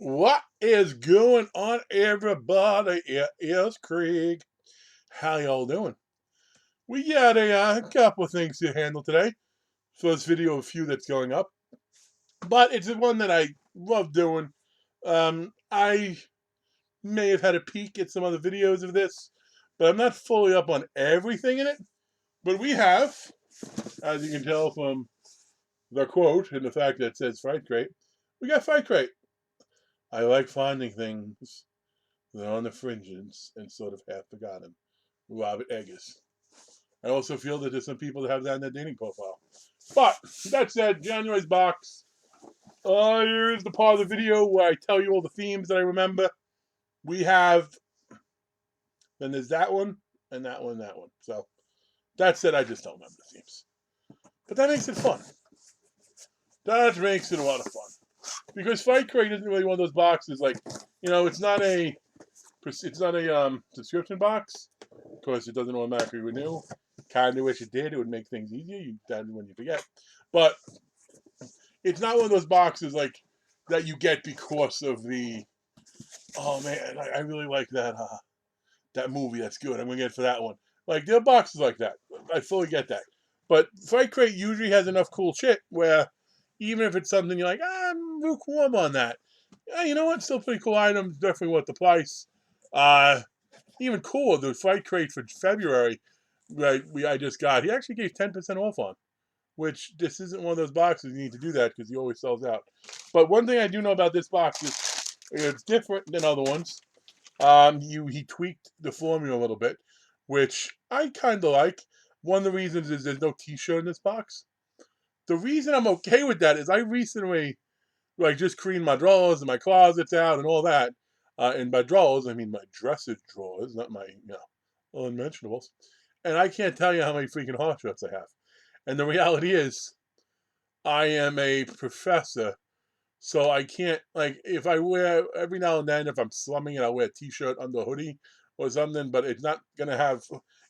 What is going on, everybody? It is Craig. How y'all doing? We got a couple of things to handle today. First video, a few that's going up, but it's the one that I love doing. I may have had a peek at some other videos of this, but I'm not fully up on everything in it. But we have, as you can tell from the quote and the fact that it says Fright Crate, we got Fright Crate. I like finding things that are on the fringes and sort of half forgotten. Robert Eggers. I also feel that there's some people that have that in their dating profile. But that said, January's box. Here's the part of the video where I tell you all the themes that I remember. We have, then there's that one, and that one, and that one. So that said, I just don't remember the themes. But that makes it fun. That makes it a lot of fun. Because Fight Crate isn't really one of those boxes like, it's not a subscription box. Of course, it doesn't automatically renew. Kind of wish it did. It would make things easier. When you forget, but it's not one of those boxes like that you get because of the. Oh man, I really like that movie. That's good. I'm gonna get it for that one. Like there are boxes like that. I fully get that. But Fight Crate usually has enough cool shit where even if it's something you're like, I'm lukewarm on that. Yeah, you know what? Still pretty cool items. Definitely worth the price. Uh, Even cooler, the Fright Crate for February, right? I just got. He actually gave 10% off on, which this isn't one of those boxes you need to do that because he always sells out. But one thing I do know about this box is it's different than other ones. He tweaked the formula a little bit, which I kind of like. One of the reasons is there's no T-shirt in this box. The reason I'm okay with that is I recently just cleaned my drawers and my closets out and all that. And by drawers, I mean my dresser drawers, not my unmentionables. And I can't tell you how many freaking hot shirts I have. And the reality is, I am a professor, so I can't if I wear every now and then if I'm slumming and I'll wear a t-shirt under a hoodie or something, but it's not gonna have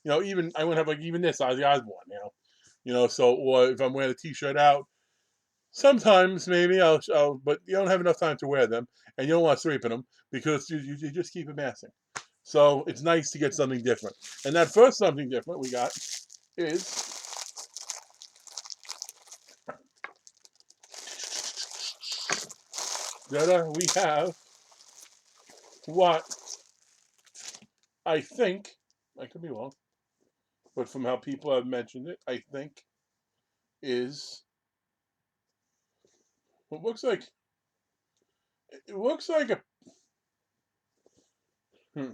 even I won't have even this Ozzy Osbourne, so or if I'm wearing a t-shirt out. Sometimes maybe but you don't have enough time to wear them, and you don't want to sleep in them because you just keep amassing. So it's nice to get something different. And that first something different we got is that we have what I think, I could be wrong, but from how people have mentioned it, I think is what looks like a hmm,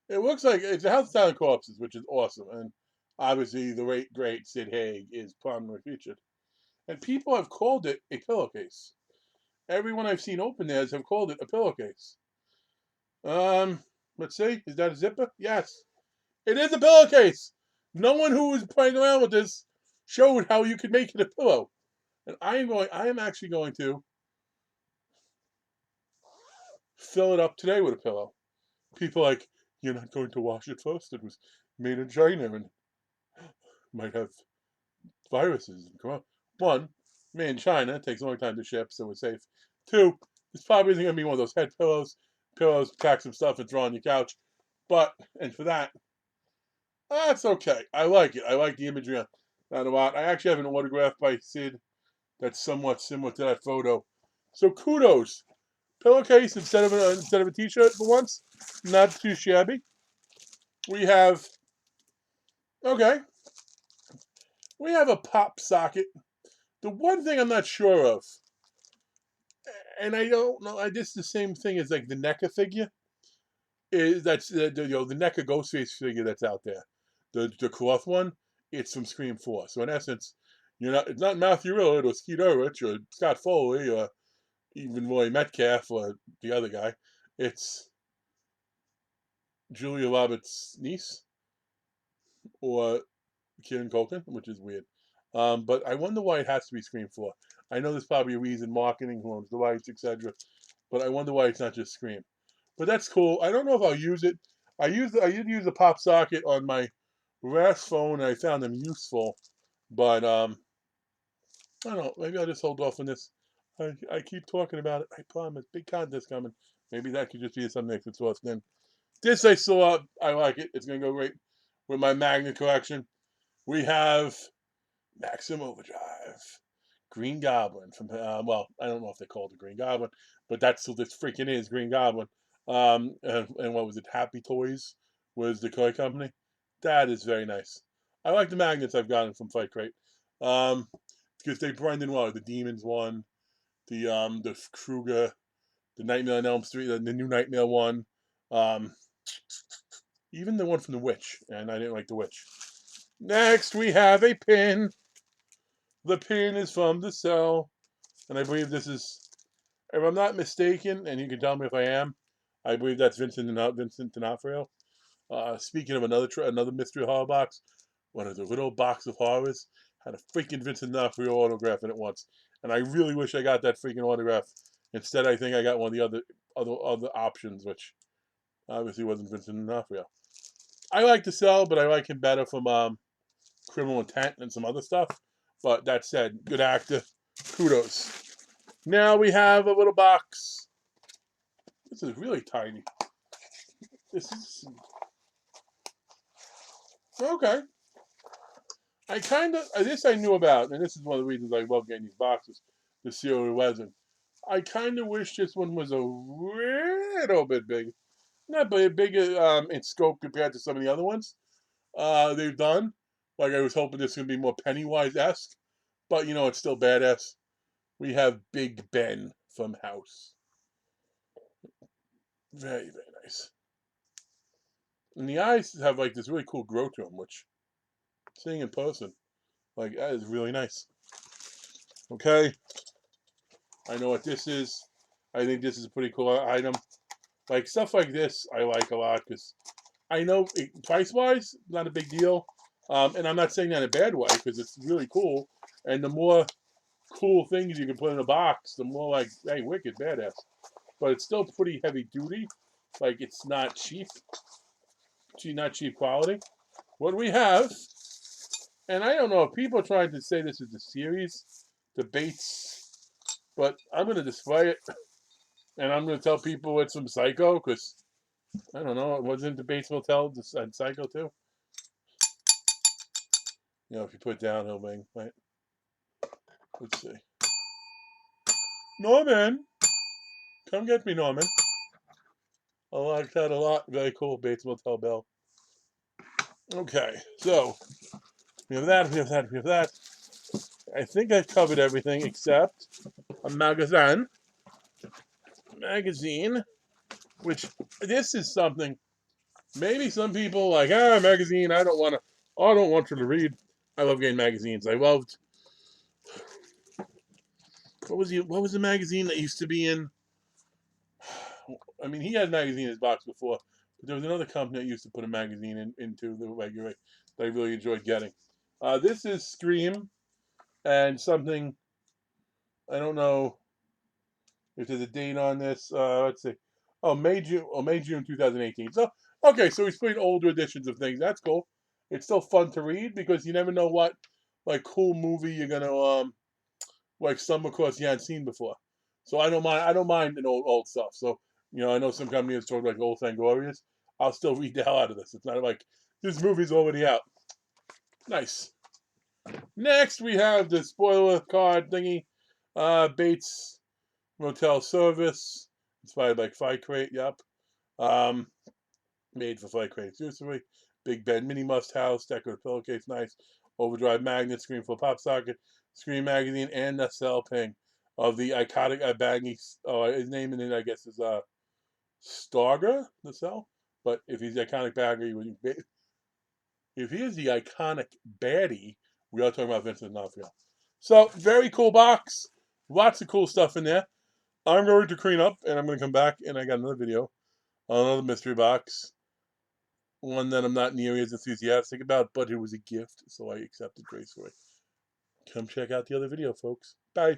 it looks like it's a House of Silent Corpses, which is awesome, and obviously the late great Sid Haig is prominently featured. And people have called it a pillowcase. Everyone I've seen open theirs have called it a pillowcase. Let's see, is that a zipper? Yes, it is a pillowcase. No one who was playing around with this showed how you could make it a pillow. And I am actually going to fill it up today with a pillow. People are like, you're not going to wash it first. It was made in China and might have viruses. Come on. One, made in China. It takes a long time to ship, so we're safe. Two, this probably isn't going to be one of those head pillows, pack some stuff and throw on your couch. And for that, that's okay. I like it. I like the imagery on that a lot. I actually have an autograph by Sid that's somewhat similar to that photo. So kudos. Pillowcase instead of a t-shirt for once. Not too shabby. We have okay. We have a pop socket. The one thing I'm not sure of, and I don't know, I just the same thing as like the NECA figure is that's the NECA Ghostface figure that's out there. The cloth one, it's from Scream 4. So in essence, it's not Matthew Lillard or Skeet Ulrich or Scott Foley or even Roy Metcalf or the other guy. It's Julia Roberts' niece or Kieran Culkin, which is weird. But I wonder why it has to be Scream 4. I know there's probably a reason, marketing, who owns the rights, etc. But I wonder why it's not just Scream. But that's cool. I don't know if I'll use it. I did use a pop socket on my last phone, and I found them useful. But I don't know. Maybe I'll just hold off on this. I keep talking about it. I promise. Big contest coming. Maybe that could just be something extra sauce. Then this I saw. I like it. It's gonna go great with my magnet collection. We have Maximum Overdrive, Green Goblin from well, I don't know if they called it Green Goblin, but that's who this freaking is, Green Goblin. And what was it? Happy Toys was the toy company. That is very nice. I like the magnets I've gotten from Fight Crate. Because they blend in well. The Demons one, the Kruger, the Nightmare on Elm Street, the new Nightmare one, um, even the one from the Witch, and I didn't like the Witch. Next, we have a pin. The pin is from the cell, and I believe this is, if I'm not mistaken, and you can tell me if I am, I believe that's Vincent D'Onofrio. Speaking of another mystery horror box, one of the little box of horrors had a freaking Vincent D'Onofrio autograph in it once, and I really wish I got that freaking autograph. Instead, I think I got one of the other options, which obviously wasn't Vincent D'Onofrio. I like to sell, but I like him better from Criminal Intent and some other stuff. But that said, good actor. Kudos. Now we have a little box. This is really tiny. This is okay. I kind of this I knew about, and this is one of the reasons I love getting these boxes. The serial resin. I kind of wish this one was a little bit big, not bigger in scope compared to some of the other ones they've done. Like I was hoping this would be more Pennywise-esque, but you know it's still badass. We have Big Ben from House. Very, very nice. And the eyes have like this really cool glow to them, which seeing in person, like that is really nice. Okay, I know what this is. I think this is a pretty cool item. Like stuff like this, I like a lot because I know price wise, not a big deal. And I'm not saying that in a bad way because it's really cool. And the more cool things you can put in a box, the more like, hey, wicked badass. But it's still pretty heavy duty. Like it's not cheap. Not cheap quality. What we have, and I don't know if people are trying to say this is a series, debates, but I'm going to display it, and I'm going to tell people it's from Psycho, because, I don't know, it wasn't Debates Motel and Psycho too? You know, if you put down, he'll bang, right? Let's see. Norman! Come get me, Norman. I like that a lot. Very cool, Bates Motel Bell. Okay, so, we have that, we have that, we have that. I think I've covered everything except a magazine, which this is something maybe some people like, magazine, I don't want you to read. I love getting magazines. I loved, what was the magazine that used to be in, I mean, he had a magazine in his box before, but there was another company that used to put a magazine into the regular that I really enjoyed getting. This is Scream, and something, I don't know if there's a date on this. Let's see. Oh, May, June 2018. So, okay, so he's putting older editions of things. That's cool. It's still fun to read because you never know what, like, cool movie you're gonna like stumble across you hadn't seen before. So I don't mind. I don't mind an old stuff. So you know, I know some companies talk like Old Fanglorious. I'll still read the hell out of this. It's not like this movie's already out. Nice. Next, we have the spoiler card thingy. Bates Motel Service, inspired by Fight Crate. Yep. Um, made for Fight Crate exclusively. Big Ben Mini Must House, decorative pillowcase, nice. Overdrive magnet, screen for pop socket, screen magazine, and the cell ping of the iconic baggy. Oh, his name in it, I guess, is Starger, the cell. But if he's the iconic baggy, if he is the iconic baddie, we are talking about Vincent D'Onofrio. So very cool box, lots of cool stuff in there. I'm going to clean up, and I'm going to come back, and I got another video on another mystery box. One that I'm not nearly as enthusiastic about, but it was a gift, so I accepted gracefully. Come check out the other video, folks. Bye.